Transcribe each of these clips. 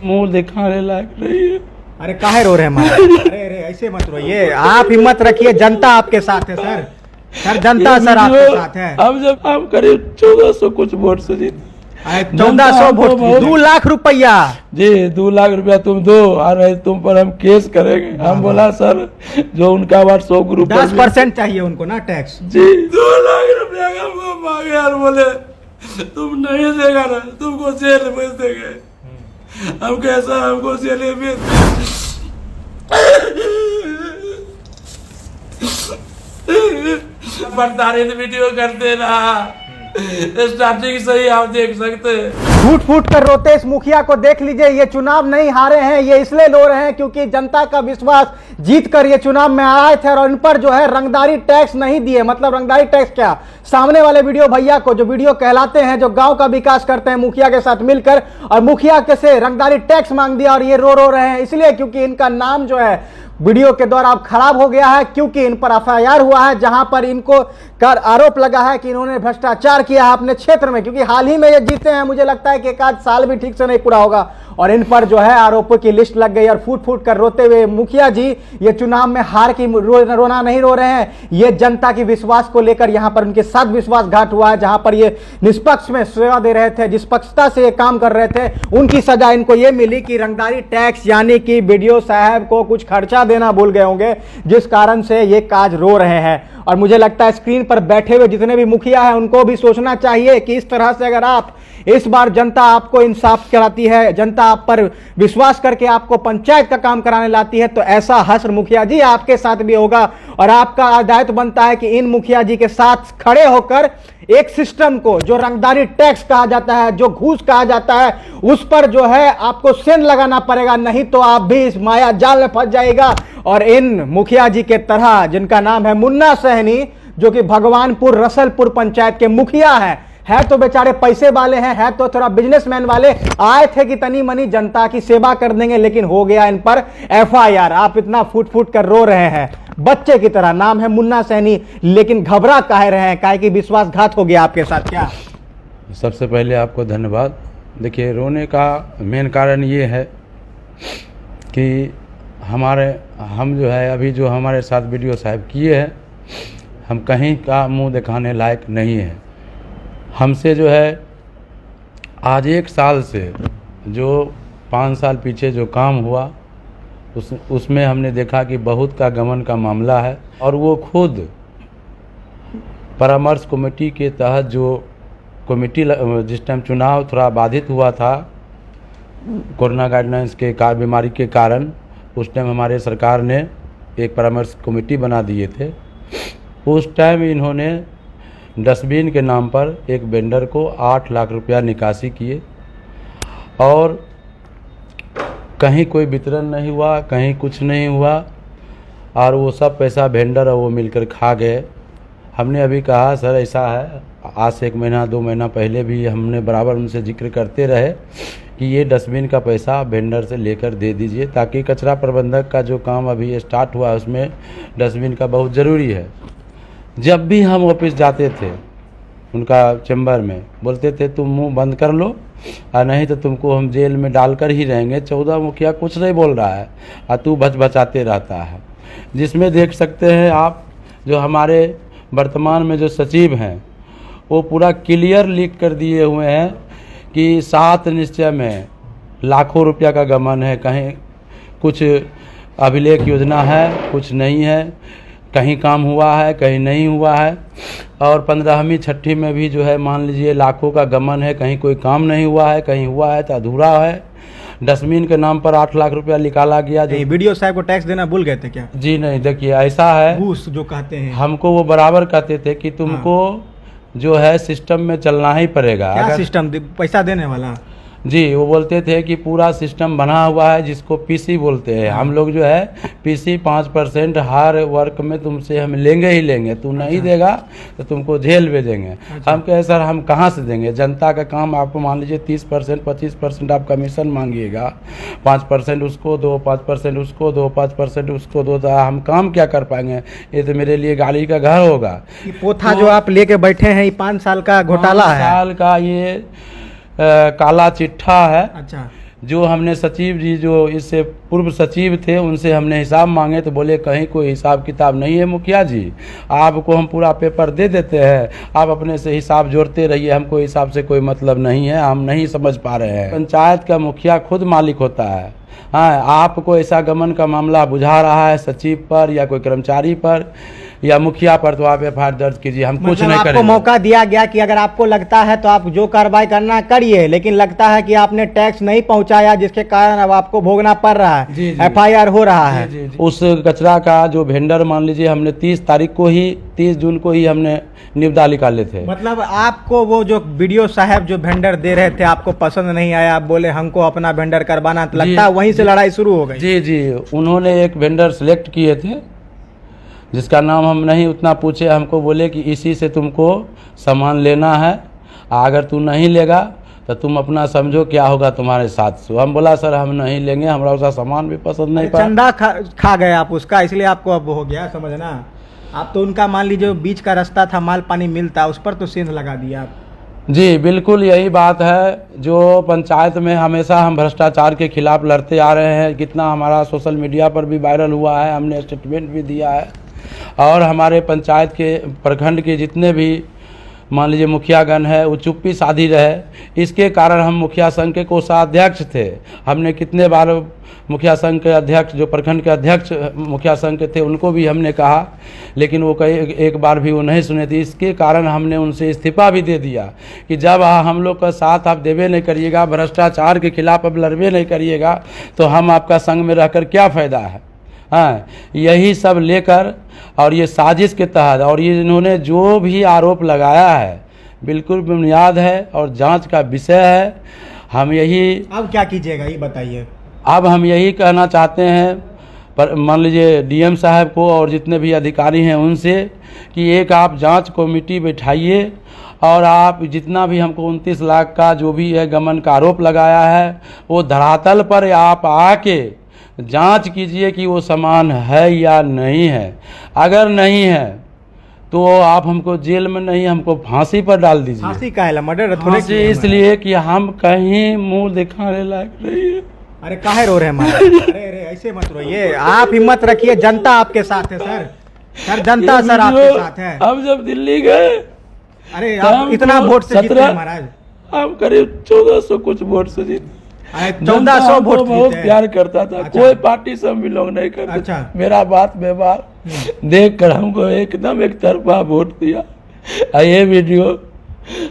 मुंह दिखाने लायक नहीं है। अरे काहे रो रहे हैं महाराज? अरे अरे ऐसे मत रोइए, आप हिम्मत रखिए, जनता आपके साथ है सर। सर जनता सर आपके साथ है। अब जब हम करीब 1400 कुछ वोट से जीते, 1400 वोट, 2 लाख रुपया जी, 2 लाख रुपया तुम दो और नहीं तुम पर हम केस करेंगे। हम बोला सर जो उनका व्हाट्सएप ग्रुप 10% चाहिए उनको ना टैक्स जी, 2 लाख रुपया का वो मांगे और बोले तुम नहीं देगा ना तुमको जेल भेज देंगे। हम कैसा हमको जेल भेज प्रताड़ित वीडियो करते ना, स्टार्टिंग से ही आप देख सकते हैं। फूट फूट कर रोते इस मुखिया को देख लीजिए। ये चुनाव नहीं हारे हैं, ये इसलिए रो रहे हैं क्योंकि जनता का विश्वास जीत कर ये चुनाव में आए थे और इन पर जो है रंगदारी टैक्स नहीं दिए। मतलब रंगदारी टैक्स क्या, सामने वाले वीडियो भैया को, जो वीडियो कहलाते हैं, जो गांव का विकास करते हैं मुखिया के साथ मिलकर, और मुखिया के से रंगदारी टैक्स मांग दिया और ये रो रहे हैं इसलिए क्योंकि इनका नाम जो है वीडियो के द्वारा अब खराब हो गया है, क्योंकि इन पर एफआईआर हुआ है जहां पर इनको कर आरोप लगा है कि इन्होंने भ्रष्टाचार किया है अपने क्षेत्र में। क्योंकि हाल ही में ये जीते हैं, मुझे लगता है कि एक आध साल भी ठीक से नहीं पूरा होगा और इन पर जो है आरोपों की लिस्ट लग गई। और फूट फूट कर रोते हुए मुखिया जी ये चुनाव में हार की रोना नहीं रो रहे हैं, ये जनता की विश्वास को लेकर यहां पर उनके साथ विश्वासघात हुआ है। जहां पर ये निष्पक्ष में सेवा दे रहे थे, जिस पक्षता से ये काम कर रहे थे, उनकी सजा इनको ये मिली कि रंगदारी टैक्स यानी कि बीडीओ साहब को कुछ खर्चा देना भूल गए होंगे, जिस कारण से ये काज रो रहे हैं। और मुझे लगता है स्क्रीन पर बैठे हुए जितने भी मुखिया हैं उनको भी सोचना चाहिए कि इस तरह से अगर आप इस बार जनता आपको इंसाफ कराती है, जनता आप पर विश्वास करके आपको पंचायत का काम कराने लाती है, तो ऐसा हश्र मुखिया जी आपके साथ भी होगा। और आपका दायित्व बनता है कि इन मुखिया जी के साथ खड़े होकर एक सिस्टम को, जो रंगदारी टैक्स कहा जाता है, जो घूस कहा जाता है, उस पर जो है आपको सेंध लगाना पड़ेगा, नहीं तो आप भी इस माया जाल में फंस जाएगा। और इन मुखिया जी के तरह, जिनका नाम है मुन्ना सहनी, जो कि भगवानपुर रसलपुर पंचायत के मुखिया है तो बेचारे पैसे वाले हैं, है तो थोड़ा बिजनेसमैन वाले, आए थे कि तनी मनी जनता की सेवा कर देंगे, लेकिन हो गया इन पर एफआईआर। आप इतना फूट फूट कर रो रहे हैं बच्चे की तरह, नाम है मुन्ना सहनी, लेकिन घबरा काहे रहे हैं, काहे कि विश्वासघात हो गया आपके साथ क्या? सबसे पहले आपको धन्यवाद। देखिए, रोने का मेन कारण ये है कि हम जो है अभी जो हमारे साथ वीडियो साहब किए हैं, हम कहीं का मुंह दिखाने लायक नहीं है। हमसे जो है आज 1 साल से जो 5 साल पीछे जो काम हुआ उसमें हमने देखा कि बहुत का गमन का मामला है। और वो खुद परामर्श कमेटी के तहत जो कमेटी जिस टाइम चुनाव थोड़ा बाधित हुआ था कोरोना गाइडलाइंस के बीमारी के कारण, उस टाइम हमारे सरकार ने एक परामर्श कमेटी बना दिए थे। उस टाइम इन्होंने डस्टबिन के नाम पर एक वेंडर को 8 लाख रुपया निकासी किए और कहीं कोई वितरण नहीं हुआ, कहीं कुछ नहीं हुआ और वो सब पैसा वेंडर और वो मिलकर खा गए। हमने अभी कहा सर ऐसा है, आज से 1 महीना 2 महीना पहले भी हमने बराबर उनसे जिक्र करते रहे कि ये डस्टबिन का पैसा वेंडर से लेकर दे दीजिए, ताकि कचरा प्रबंधक का जो काम अभी स्टार्ट हुआ उसमें डस्टबिन का बहुत ज़रूरी है। जब भी हम ऑफिस जाते थे उनका चैम्बर में, बोलते थे तुम मुंह बंद कर लो और नहीं तो तुमको हम जेल में डालकर ही रहेंगे। 14 मुखिया कुछ नहीं बोल रहा है और तू बचाते रहता है। जिसमें देख सकते हैं आप, जो हमारे वर्तमान में जो सचिव हैं वो पूरा क्लियर लिख कर दिए हुए हैं कि 7 निश्चय में लाखों रुपया का गमन है, कहीं कुछ अभिलेख योजना है, कुछ नहीं है, कहीं काम हुआ है, कहीं नहीं हुआ है। और 15वीं 6ठी में भी जो है मान लीजिए लाखों का गमन है, कहीं कोई काम नहीं हुआ है, कहीं हुआ है तो अधूरा है। डस्टबिन के नाम पर 8 लाख रुपया निकाला गया। जो वीडियो साहब को टैक्स देना भूल गए थे क्या? जी नहीं, देखिए ऐसा है, घूस जो कहते हैं, हमको वो बराबर कहते थे कि तुमको जो है सिस्टम में चलना ही पड़ेगा। क्या सिस्टम? पैसा देने वाला जी, वो बोलते थे कि पूरा सिस्टम बना हुआ है जिसको पीसी बोलते हैं। हम लोग जो है पीसी 5% हर वर्क में तुमसे हम लेंगे ही लेंगे, तू नहीं देगा तो तुमको जेल भेजेंगे। हम कहे सर हम कहाँ से देंगे, जनता का काम आपको मान लीजिए 30% 25% आप कमीशन मांगिएगा, 5% उसको दो, 5% उसको दो, 5% उसको दो, तो हम काम क्या कर पाएंगे? ये तो मेरे लिए गाली का घर होगा। ये पोथा जो आप लेके बैठे हैं, ये 5 साल का घोटाला 5 है। साल का ये काला चिट्ठा है। अच्छा, जो हमने सचिव जी जो इससे पूर्व सचिव थे उनसे हमने हिसाब मांगे तो बोले कहीं कोई हिसाब किताब नहीं है मुखिया जी, आपको हम पूरा पेपर दे देते हैं, आप अपने से हिसाब जोड़ते रहिए, हमको हिसाब से कोई मतलब नहीं है, हम नहीं समझ पा रहे हैं। पंचायत का मुखिया खुद मालिक होता है। हाँ, आपको ऐसा गमन का मामला बुझा रहा है सचिव पर या कोई कर्मचारी पर या मुखिया पर, तो आप एफआईआर दर्ज कीजिए, हम कुछ मतलब नहीं आपको करेंगे। मौका दिया गया कि अगर आपको लगता है तो आप जो कार्रवाई करना करिए, लेकिन लगता है कि आपने टैक्स नहीं पहुंचाया जिसके कारण अब आपको भोगना पड़ रहा है, जी, जी। एफआईआर हो रहा है। जी, जी। उस कचरा का जो वेंडर मान लीजिए हमने 30 जून को ही हमने निविदा निकाले थे। मतलब आपको वो जो वीडियो साहब जो वेंडर दे रहे थे आपको पसंद नहीं आया, आप बोले हमको अपना वेंडर करवाना, तो लगता है वहीं से लड़ाई शुरू हो गई। जी जी, उन्होंने एक वेंडर सिलेक्ट किए थे जिसका नाम हम नहीं उतना पूछे, हमको बोले कि इसी से तुमको सामान लेना है, अगर तू नहीं लेगा तो तुम अपना समझो क्या होगा तुम्हारे साथ। सो हम बोला सर हम नहीं लेंगे, हमारा उसका सामान भी पसंद नहीं पड़ा। चंदा खा गए आप उसका, इसलिए आपको अब हो गया, समझना। आप तो उनका मान लीजिए बीच का रास्ता था, माल पानी मिलता, उस पर तो सेंध लगा दिया आप। जी बिल्कुल यही बात है। जो पंचायत में हमेशा हम भ्रष्टाचार के खिलाफ लड़ते आ रहे हैं, कितना हमारा सोशल मीडिया पर भी वायरल हुआ है, हमने स्टेटमेंट भी दिया है, और हमारे पंचायत के प्रखंड के जितने भी मान लीजिए मुखियागण है वो चुप्पी साधी रहे। इसके कारण हम मुखिया संघ के कोषाध्यक्ष थे, हमने कितने बार मुखिया संघ के अध्यक्ष जो प्रखंड के अध्यक्ष मुखिया संघ के थे उनको भी हमने कहा, लेकिन वो एक बार भी वो नहीं सुने थे। इसके कारण हमने उनसे इस्तीफा भी दे दिया कि जब हम लोग का साथ आप देवे नहीं करिएगा, भ्रष्टाचार के खिलाफ अब लड़वे नहीं करिएगा, तो हम आपका संघ में रहकर क्या फ़ायदा है। हाँ, यही सब लेकर और ये साजिश के तहत और ये इन्होंने जो भी आरोप लगाया है बिल्कुल बुनियाद है और जांच का विषय है। हम यही अब क्या कीजिएगा ये बताइए। अब हम यही कहना चाहते हैं पर मान लीजिए डीएम साहब को और जितने भी अधिकारी हैं उनसे कि एक आप जांच कमेटी बैठाइए और आप जितना भी हमको 29 लाख का जो भी है गमन का आरोप लगाया है वो धरातल पर आप आके जांच कीजिए कि वो सामान है या नहीं है। अगर नहीं है तो आप हमको जेल में नहीं, हमको फांसी पर डाल दीजिए। फांसी का है, मर्डर थोड़े फांसी इसलिए कि हम कहीं मुंह दिखाने लायक नहीं है। अरे काहे रो रहे हैं महाराज? अरे ऐसे मत रोइए, आप हिम्मत रखिए, जनता आपके साथ है सर। सर जनता सर आपके साथ है। हम जब दिल्ली गए, अरे आप इतना वोट से जीते हैं महाराज। हम करीब 1400 कुछ वोट से जीते। 1400 वोट बहुत प्यार करता था। अच्छा। कोई पार्टी से हम बिलोंग नहीं करते। अच्छा। मेरा बात व्यवहार देख कर हमको एकदम एक तरफा वोट दिया। ये वीडियो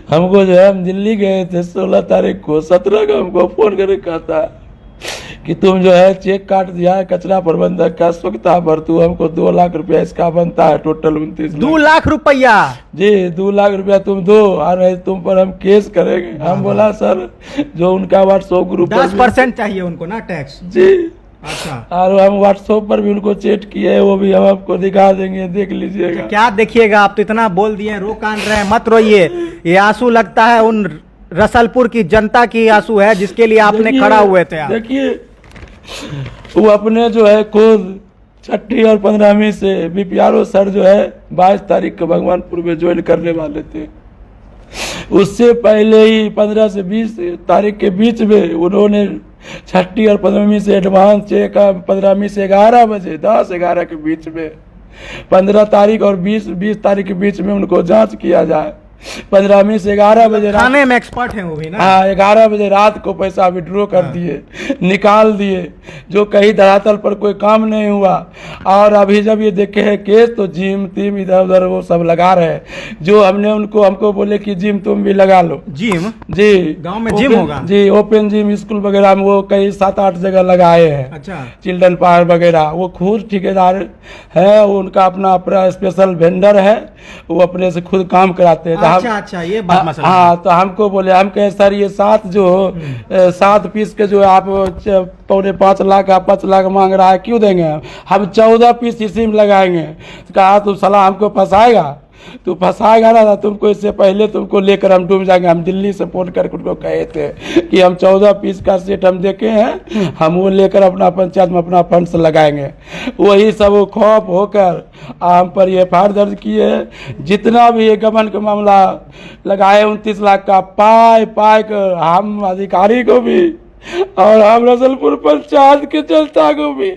हमको जो है हम दिल्ली गए थे 16 तारीख को, 17 को हमको फोन करके कहता है कि तुम जो है चेक काट दिया है कचरा प्रबंधक का स्वच्छता पर, तू हमको 2 लाख रुपया इसका बनता है, टोटल 29 2 लाख रुपया। जी 2 लाख रुपया तुम दो और नहीं तुम पर हम केस करेंगे। हम बोला सर जो उनका व्हाट्सएप ग्रुप 10% चाहिए उनको ना टैक्स। जी अच्छा, और हम व्हाट्सएप पर भी उनको चैट किए, वो भी हम आपको दिखा देंगे, देख लीजिएगा। क्या देखिएगा, आप तो इतना बोल दिए, रो कान रहे हैं, मत रोइए। ये आंसू लगता है उन रसलपुर की जनता की आंसू है जिसके लिए आपने खड़ा हुए थे। देखिए वो अपने जो है खुद 6ठी और 15वीं से बीपीआरओ सर जो है 22 तारीख को भगवानपुर में ज्वाइन करने वाले थे। उससे पहले ही 15 से 20 तारीख के बीच में उन्होंने 6ठी और 15वीं से एडवांस चेक 15वीं से 11 बजे 10-11 के बीच में 15 तारीख और 20 तारीख के बीच में उनको जांच किया जाए। 15वीं से 11 बजे खाने में एक्सपर्ट हैं वो भी ना। हाँ 11 बजे रात को पैसा विड्रॉ कर दिए, निकाल दिए, जो कहीं धरातल पर कोई काम नहीं हुआ। और अभी जब ये देखे है केस तो जिम टीम इधर उधर वो सब लगा रहे हैं। जो हमको बोले कि जिम तुम भी लगा लो। जिम? जी गांव में जिम होगा? जी ओपन जिम स्कूल वगैरह में वो कई 7-8 जगह लगाए हैं। अच्छा, चिल्ड्रन पार्क वगैरह। वो खुद ठेकेदार है, उनका अपना स्पेशल वेंडर है, वो अपने से खुद काम कराते हैं। अच्छा ये बात मसला। हाँ, तो हमको बोले, हम कहे सर ये 7 पीस के जो है आप 4.5 लाख आप 5 लाख मांग रहा है, क्यों देंगे हम 14 पीस इसी में लगाएंगे। तो कहा तू साला हमको फंसाएगा, तू फंसाएगा ना तुमको, इससे पहले तुमको लेकर हम डूब जाएंगे। हम दिल्ली से फोन करके उनको कहे थे कि हम 14 पीस का सेट हम देखे हैं, हम वो लेकर अपना पंचायत में अपना फंड से लगाएंगे। वही सब खौफ होकर हम पर ये FIR दर्ज किए। जितना भी ये गबन का मामला लगाए 29 लाख का पाए कर हम अधिकारी को भी और हम रसलपुर पंचायत के जनता को भी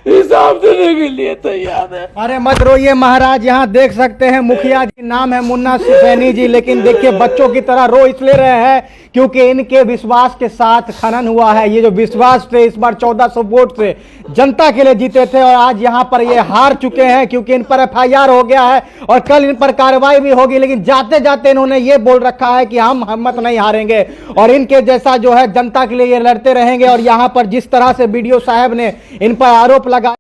हिसाब देने के लिए तैयार है। अरे मत रोइए महाराज, यहाँ देख सकते हैं मुखिया जी, नाम है मुन्ना सैनी जी, लेकिन देखिए बच्चों की तरह रो इसलिए रहे हैं क्योंकि इनके विश्वास के साथ खनन हुआ है। ये जो विश्वास थे इस बार 1400 वोट से जनता के लिए जीते थे और आज यहाँ पर ये हार चुके हैं क्योंकि इन पर FIR हो गया है और कल इन पर कार्रवाई भी होगी। लेकिन जाते जाते इन्होंने ये बोल रखा है कि हम हिम्मत नहीं हारेंगे और इनके जैसा जो है जनता के लिए ये लड़ते रहेंगे। और यहाँ पर जिस तरह से BDO साहब ने इन पर आरोप लगा